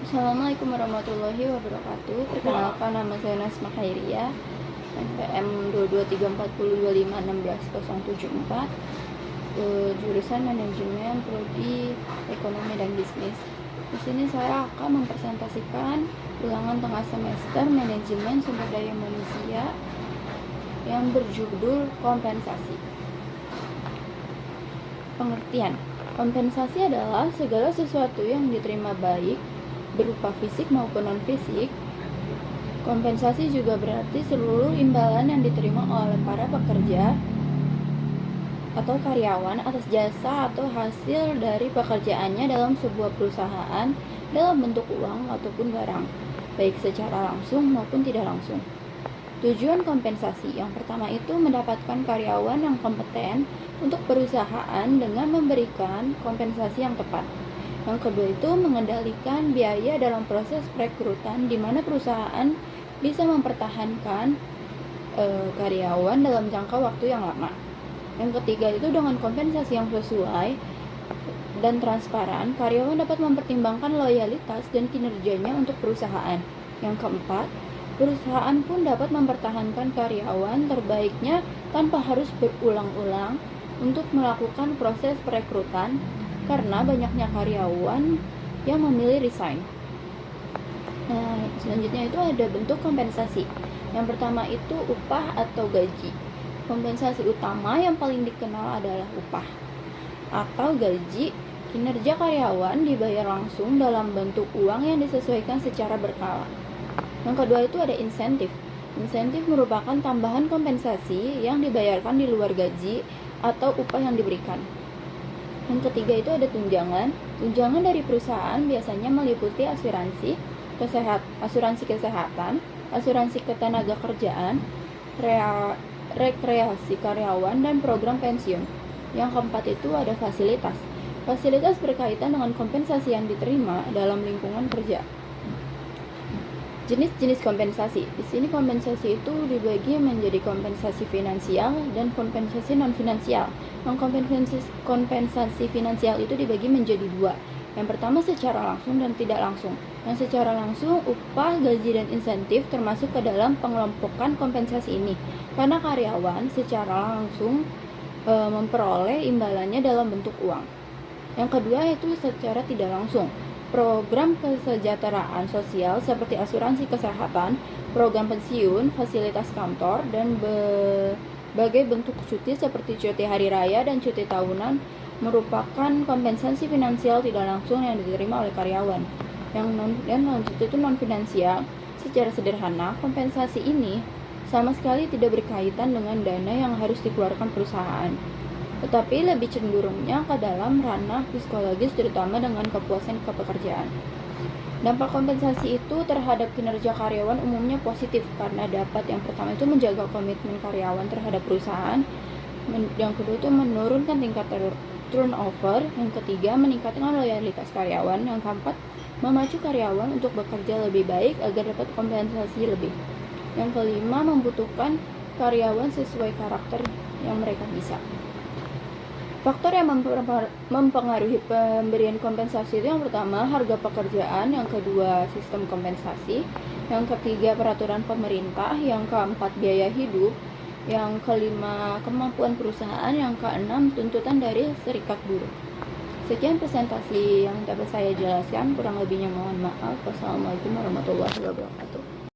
Assalamualaikum warahmatullahi wabarakatuh. Perkenalkan, nama saya Nasma Khairia, NPM 2234025160074, jurusan Manajemen Prodi Ekonomi dan Bisnis. Di sini saya akan mempresentasikan ulangan tengah semester Manajemen Sumber Daya Manusia yang berjudul Kompensasi. Pengertian: kompensasi adalah segala sesuatu yang diterima baik berupa fisik maupun non-fisik. Kompensasi juga berarti seluruh imbalan yang diterima oleh para pekerja atau karyawan atas jasa atau hasil dari pekerjaannya dalam sebuah perusahaan dalam bentuk uang ataupun barang, baik secara langsung maupun tidak langsung. Tujuan kompensasi yang pertama itu mendapatkan karyawan yang kompeten untuk perusahaan dengan memberikan kompensasi yang tepat. Yang kedua itu mengendalikan biaya dalam proses perekrutan, di mana perusahaan bisa mempertahankan karyawan dalam jangka waktu yang lama. Yang ketiga itu dengan kompensasi yang sesuai dan transparan, karyawan dapat mempertimbangkan loyalitas dan kinerjanya untuk perusahaan. Yang keempat, perusahaan pun dapat mempertahankan karyawan terbaiknya tanpa harus berulang-ulang untuk melakukan proses perekrutan, karena banyaknya karyawan yang memilih resign. Nah, selanjutnya itu ada bentuk kompensasi. Yang pertama itu upah atau gaji. Kompensasi utama yang paling dikenal adalah upah atau gaji. Kinerja karyawan dibayar langsung dalam bentuk uang yang disesuaikan secara berkala. Yang kedua itu ada insentif. Insentif merupakan tambahan kompensasi yang dibayarkan di luar gaji atau upah yang diberikan. Yang ketiga itu ada tunjangan. Tunjangan dari perusahaan biasanya meliputi asuransi kesehatan, asuransi ketenagakerjaan, rekreasi karyawan, dan program pensiun. Yang keempat itu ada fasilitas. Fasilitas berkaitan dengan kompensasi yang diterima dalam lingkungan kerja. Jenis-jenis kompensasi. Di sini kompensasi itu dibagi menjadi kompensasi finansial dan kompensasi non-finansial. Kompensasi finansial itu dibagi menjadi dua. Yang pertama secara langsung dan tidak langsung. Yang secara langsung, upah, gaji, dan insentif termasuk ke dalam pengelompokan kompensasi ini, karena karyawan secara langsung memperoleh imbalannya dalam bentuk uang. Yang kedua itu secara tidak langsung. Program kesejahteraan sosial seperti asuransi kesehatan, program pensiun, fasilitas kantor, dan berbagai bentuk cuti seperti cuti hari raya dan cuti tahunan merupakan kompensasi finansial tidak langsung yang diterima oleh karyawan. Yang non-finansial. Secara sederhana, kompensasi ini sama sekali tidak berkaitan dengan dana yang harus dikeluarkan perusahaan, tetapi lebih cenderungnya ke dalam ranah psikologis, terutama dengan kepuasan kepekerjaan. Dampak kompensasi itu terhadap kinerja karyawan umumnya positif, karena dapat yang pertama itu menjaga komitmen karyawan terhadap perusahaan, yang kedua itu menurunkan tingkat turnover, yang ketiga meningkatkan loyalitas karyawan, yang keempat memacu karyawan untuk bekerja lebih baik agar dapat kompensasi lebih, yang kelima membutuhkan karyawan sesuai karakter yang mereka bisa. Faktor yang mempengaruhi pemberian kompensasi itu yang pertama harga pekerjaan, yang kedua sistem kompensasi, yang ketiga peraturan pemerintah, yang keempat biaya hidup, yang kelima kemampuan perusahaan, yang keenam tuntutan dari serikat buruh. Sekian presentasi yang dapat saya jelaskan, kurang lebihnya mohon maaf. Wassalamualaikum warahmatullahi wabarakatuh.